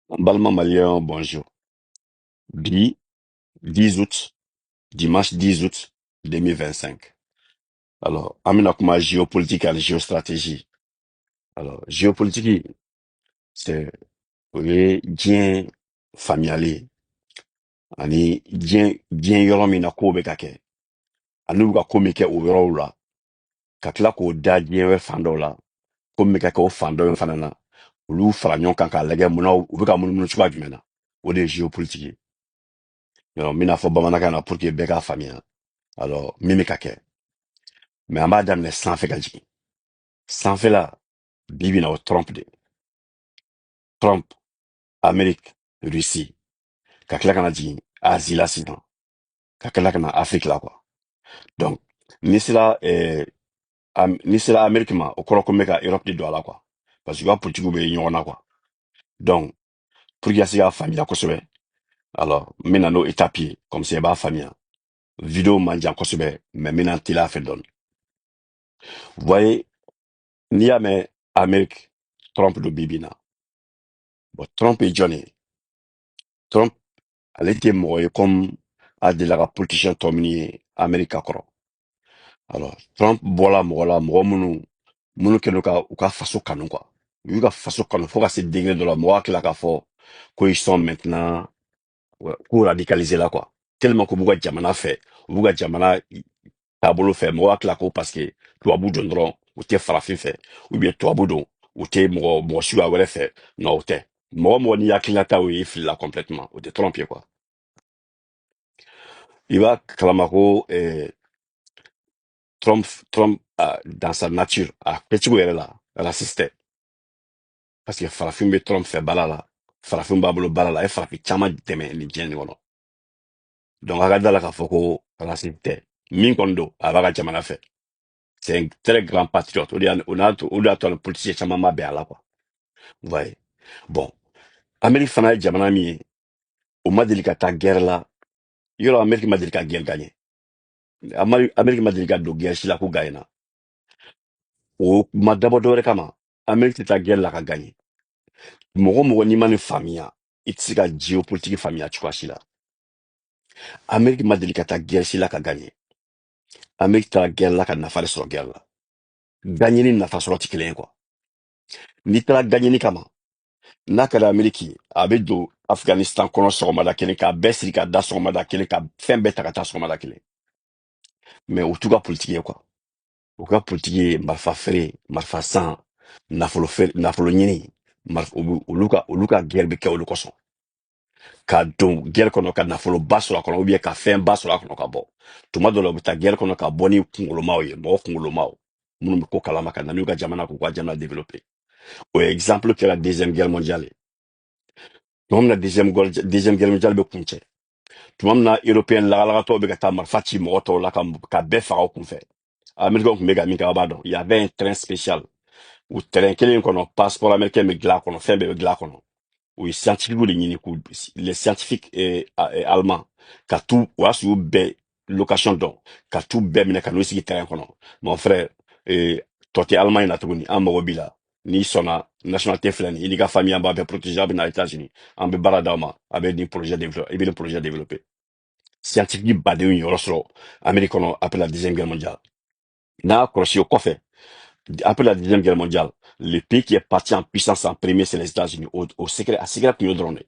Balma malien, bonjour. Bi, 10 août, dimanche 10 août 2025. Alors, amina kuma géopolitique et géostratégie. Alors, géopolitique, c'est, oye, bien familial. Ani, bien yɔrɔ min na ko bɛ ka kɛ. Ani bɛ ka ko min kɛ o yɔrɔw la. Ka tila k'o da diɲɛ wɛrɛ fan dɔw la. Ko min bɛ ka kɛ o fan dɔ in fana na. Olu fara ɲɔgɔn kan k'a lajɛ mun na u bɛ ka munumunu cogoya jumɛn na. O de ye géopolitique ye. Yɔrɔ, n bɛna fɔ bamanankan na pour que bɛɛ k'a faamuya. Alors, min bɛ ka kɛ. Mais an b'a daminɛ sanfɛ ka jigin. Sanfɛla, bi bi in na o Trump de. Trump, Amérique, Russie. Ka tila ka na jigin Asie la sisan. Ka tila ka na Afrique la quoi. Donc, ni sera Amérique ma, o kɔrɔ ko n bɛ ka Europe de don a la quoi. Parce que u ka politique bɛ ɲɔgɔn na quoi. Donc, pour que ka se k'a faamuya kosɛbɛ, alors, n bɛna n'o étape ye, comme ça i b'a faamuya. Vidéo man jan kosɛbɛ, mais n bɛna n teliya a fɛ dɔɔni. Vous voyez, n'i y'a mɛn Amérique, Trump don bi bi in na. Bon, Trump ye jɔn ye? Trump, ale tɛ mɔgɔ ye comme a delila ka politicien tɔ minnu ye Amérique ka kɔrɔ. Alors, Trump bɔla mɔgɔ la, mɔgɔ minnu kɛlen don ka u ka faso kanu quoi. U y'u ka faso kanu fo ka se degré dɔ la, mɔgɔw hakili la k'a fɔ ko ils sont maintenant ko radicalisé la quoi. Tellement que u b'u ka jamana fɛ, u b'u ka jamana taabolo fɛ, mɔgɔw hakili la ko parce que tubabu don dɔrɔn u tɛ farafin fɛ, ou bien tubabu don u tɛ mɔgɔ suguya wɛrɛ fɛ. Non, o tɛ. Mɔgɔ o mɔgɔ n'i hakilinata o ye i filila complètement. O tɛ Trump ye quoi. Il b'a kalama ko Trump dans sa nature a kɛcogo yɛrɛ la raciste tɛ. Parce que farafin bɛ Trump fɛ bala la, farafin b'a bolo bala la, a ye farafin caman dɛmɛ nin diɲɛ nin kɔnɔ. Donc a ka da la k'a fɔ ko raciste tɛ. Min kɔni don, a b'a ka jamana fɛ. C'est un très grand patriote. O de y'a to a ni politicien caman ma bɛn a la quoi. Vous voyez. Bon, Amérique fana ye jamana min ye, o ma deli ka taa guerre la. Yɔrɔ Amérique ma deli ka guerre gagner. Amérique ma deli ka don guerre si la ko gagner na. O ma dabɔ dɔwɛrɛ kama. Amérique tɛ taa guerre la ka gagner. Mɔgɔ o mɔgɔ n'i ma nin faamuya, i tɛ se ka géopolitique faamuya cogoya si la. Amérique ma deli ka taa guerre si la ka gagner. Amérique taara guerre la ka nafa de sɔrɔ guerre la. Gagner ni nafa sɔrɔ tɛ kelen ye quoi. N'i taara gagner ni kama, n'a kɛra Amérique ye, a bɛ don Afghanistan kɔnɔ sɔgɔmada kelen k'a bɛɛ siri ka da sɔgɔmada kelen ka fɛn bɛɛ ta ka taa sɔgɔmada kelen. Mais o t'u ka politique ye quoi. U ka politique ye marifa feere, marifa san, nafolo ɲini, olu ka guerre bɛ kɛ olu kosɔn. Ka don guerre kɔnɔ ka nafoloba sɔrɔ a kɔnɔ ou bien ka fɛnba sɔrɔ a kɔnɔ ka bɔ. Tuma dɔ la u bɛ taa guerre kɔnɔ ka bɔ ni kunkolomaw ye, mɔgɔ kunkolomaw minnu bɛ ko kalama ka na n'u ka jamana k'u ka jamana développer. O ye exemple kɛra deuxième guerre mondiale ye. Tuma min na deuxième guerre mondiale bɛ kun cɛ. Tuma min na européen lagalagatɔw bɛ ka taa marifa ci mɔgɔ tɔw la ka bɛɛ faga u kunfɛ. Américains tun bɛ ka min kɛ a b'a dɔn. Il y avait un train spécial. O terrain kelen in kɔnɔ passeport américain bɛ dilan a kɔnɔ, fɛn bɛɛ bɛ dilan a kɔnɔ. O ye scientifique de ɲini les scientifiques allemands ka tu o y'a sɔrɔ u bɛɛ location dɔn ka tu bɛɛ minɛ ka n'u sigi terrain kɔnɔ. Mon frère, tɔ tɛ Allemagne na tuguni, an mago b'i la. N'i sɔnna nationalité filɛ nin ye, i n'i ka famille an b'a bɛɛ protéger a bɛ na États-Unis, an bɛ baara d'aw ma, a bɛ nin projet développer, i bɛ nin projet développer. Scientifique badenw ye yɔrɔ sɔrɔ Amérique kɔnɔ après la deuxième guerre mondiale. N'a kɔlɔsi o kɔfɛ, après la deuxième guerre mondiale, le pays qui est parti en puissance en premier, c'est les États-Unis. Au secret, a secret tun y'o dɔrɔn de.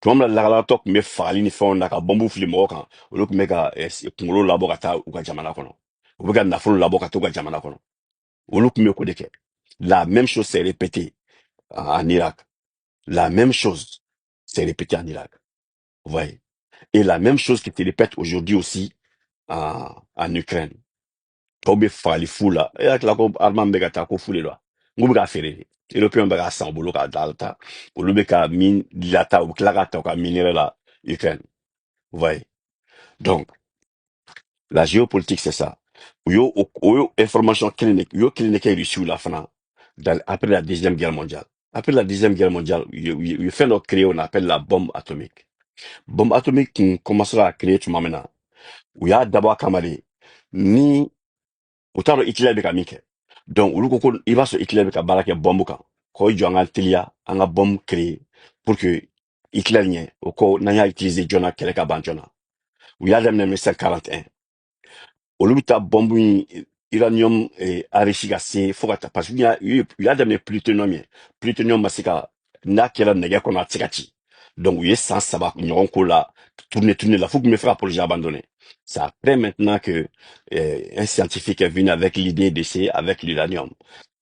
Tuma min na lagalagatɔ tun bɛ fagali ni fɛnw na ka bɔnbu fili mɔgɔw kan, olu tun bɛ ka kunkolo labɔ ka taa u ka jamana kɔnɔ. U bɛ ka nafolo labɔ ka taa u ka jamana kɔnɔ. Olu tun bɛ k'o de kɛ. La même chose s'est répétée en Irak. La même chose s'est répétée en Irak. Vous voyez. Et la même chose qui se répète aujourd'hui aussi en Ukraine. Tɔw bɛ fagali fu la. E hakili la ko Allemagne bɛ ka taa ko fu de la. N k'u bɛ k'a feere de. Européens bɛ k'a san u bolo k'a ta. Olu bɛ ka min lata, u bɛ tila k'a ta u ka minerai la Ukraine. Vous voyez. Donc, la géopolitique, c'est ça. Yo information clinique, yo clinique reçue la fana après la deuxième guerre mondiale. Après la deuxième guerre mondiale, il fait notre créer, on appelle la bombe atomique. Bombe atomique qui commencera à créer tout maintenant. Où il y a d'abord Kamari, ni, autant Hitler de Kamike. Donc, il va se Hitler de Kabarake bombe kan. Ko jo anga telia, anga bombe créer pour que Hitler nye au ko nanya utiliser Jonah Keleka ban Jonah. We had them in 1941. Olu bɛ taa bɔnbu in uranium enrichi ka se fo ka taa parce que u y'a daminɛ plutonium ye plutonium ma se ka n'a kɛra nɛgɛ kɔnɔ a tɛ se ka ci donc u ye san 3 ɲɔgɔn k'o la tourner la fo tun bɛ fɛ ka projet abandonné c'est après maintenant que un scientifique est venu avec l'idée d'essayer avec l'uranium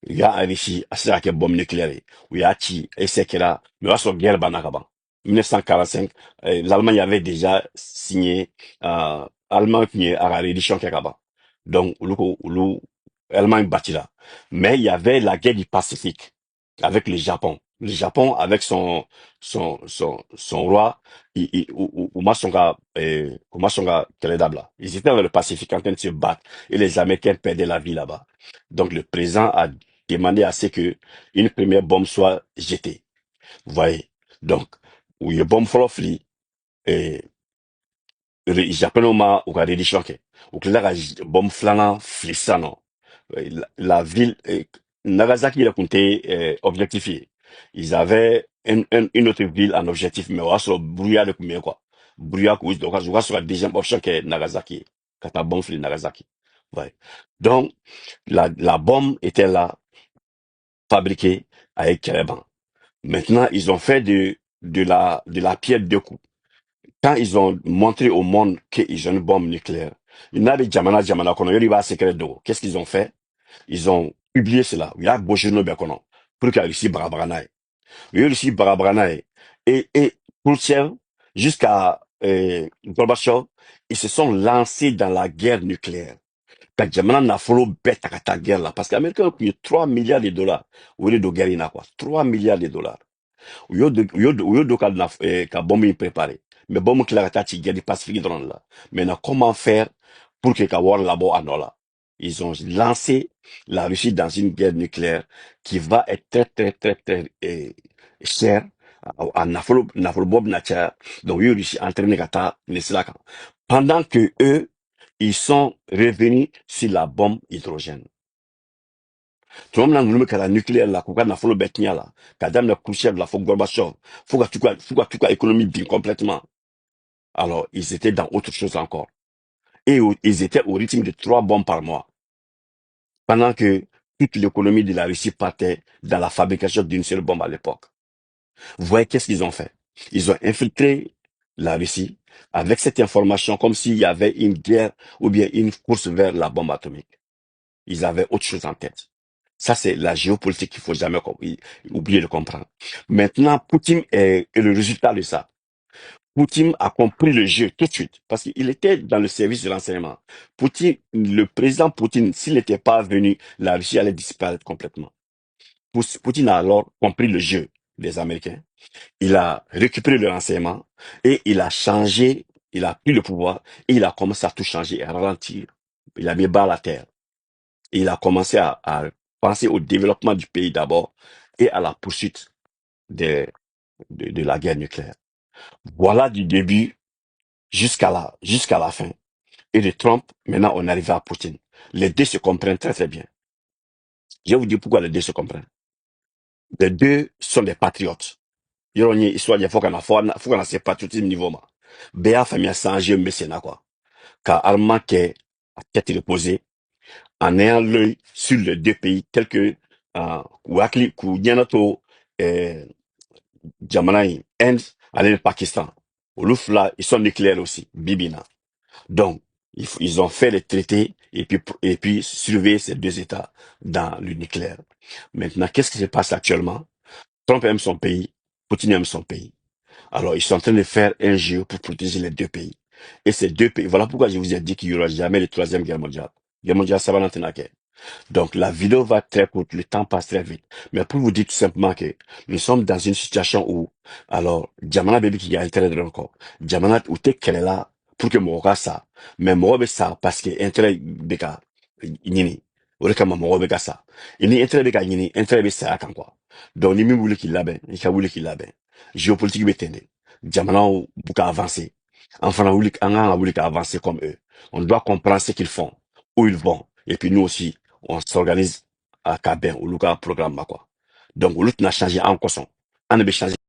u y'a enrichi a sera ka kɛ bombe nucléaire ye u y'a ci essai kɛra mais o y'a sɔrɔ guerre banna ka ban 1945 l'Allemagne avait déjà signé Allemagne qui est à la reddition kɛ ka ban donc Allemagne bâtira mais il y avait la guerre du Pacifique avec le Japon. Le Japon avec son roi Umasonga Keledabla. Ils étaient dans le Pacifique en train de se battre et les Américains perdaient la vie là-bas. Donc le président a demandé à ce que une première bombe soit jetée. Vous voyez. Donc où il y a bombe folofli et Japon ma ou ka reddition ke. Ou que là bombe flana flissa non. La ville, Nagasaki, il a compté objectifié. Ils avaient une autre ville en objectif, mais on a sur brouillard de combien quoi. Brouillard, donc on a sur la deuxième option qui est Nagasaki. Quand la bombe fait Nagasaki. Ouais. Donc, la bombe était là, fabriquée avec Kereban. Maintenant, ils ont fait de la pierre deux coups. Quand ils ont montré au monde qu'ils ont une bombe nucléaire, il y a des Jamana, qu'on a eu à secret d'eau. Qu'est-ce qu'ils ont fait? Ils ont publié cela. Il y a beau journaux bien qu'on pour qu'il y ait ici Barabranaï. Il y a ici Barabranaï. Et Khrouchtchev, jusqu'à Gorbatchev, ils se sont lancés dans la guerre nucléaire. Quand Jamana n'a fallu bête à ta guerre là, parce que l'Américain a payé 3 milliards de dollars. Au lieu de guerre, il n'a quoi? 3 milliards de dollars. Uyo ka ka bombe préparé mais bombe qui la tati guerre du Pacifique dans là maintenant comment faire pour que ka war labo anola ils ont lancé la Russie dans une guerre nucléaire qui va être très chère à nafolo bombe nature donc ils Russie entraîné kata neslaka pendant que eux ils sont revenus sur la bombe hydrogène. Tu vois, maintenant, nous, la nucléaire, là, qu'on a fait le bêtien, là, qu'Adam la Khrouchtchev, là, faut Gorbatchev, faut que tu économie bien complètement. Alors, ils étaient dans autre chose encore. Et ils étaient au rythme de 3 bombes par mois. Pendant que toute l'économie de la Russie partait dans la fabrication d'une seule bombe à l'époque. Vous voyez, qu'est-ce qu'ils ont fait? Ils ont infiltré la Russie avec cette information comme s'il y avait une guerre ou bien une course vers la bombe atomique. Ils avaient autre chose en tête. Ça, c'est la géopolitique qu'il faut jamais oublier de comprendre. Maintenant, Poutine est le résultat de ça. Poutine a compris le jeu tout de suite parce qu'il était dans le service de l'enseignement. Poutine, le président Poutine, s'il n'était pas venu, la Russie allait disparaître complètement. Poutine a alors compris le jeu des Américains. Il a récupéré le renseignement et il a changé, il a pris le pouvoir et il a commencé à tout changer et à ralentir. Il a mis bas à la terre. Et il a commencé à penser au développement du pays d'abord et à la poursuite de la guerre nucléaire. Voilà du début jusqu'à la fin. Et de Trump, maintenant on arrive à Poutine. Les deux se comprennent très très bien. Je vais vous dire pourquoi les deux se comprennent. Les deux sont des patriotes. Il faut qu'on a ce patriotisme niveau ma. Béa famille Sanjé Messena quoi. Car Allemand qui est à tête reposée, en ayant l'œil sur les deux pays tels que Wakli Koudianato et Jamanaï, Inde, aller le Pakistan. Au Loufla, ils sont nucléaires aussi, Bibina. Donc, ils ont fait les traités et puis surveiller ces deux États dans le nucléaire. Maintenant, qu'est-ce qui se passe actuellement? Trump aime son pays, Poutine aime son pays. Alors, ils sont en train de faire un jeu pour protéger les deux pays. Et ces deux pays, voilà pourquoi je vous ai dit qu'il n'y aura jamais de troisième guerre mondiale. Guerre mondiale, ça va n'en tenir qu'à. Donc, la vidéo va être très courte, le temps passe très vite. Mais pour vous dire tout simplement que nous sommes dans une situation où, alors, Jamana baby qui a intérêt de encore. Jamana ou t'es qu'elle est là pour que mon ça. Mais mon ça parce que intérêt beka, yini. Ou le kama mon beka ça. Il n'y intérêt beka yini, intérêt beka ça quand quoi. Donc, ni même voulu qu'il l'a ben, il a voulu qu'il l'a ben. Géopolitique bétende. Jamana ou bouka avancer. Enfin, on a voulu avancer comme eux. On doit comprendre ce qu'ils font, où ils vont. Et puis nous aussi, on s'organise à Cabin ou le programme quoi. Donc, l'autre n'a changé en quoi son. On a changé.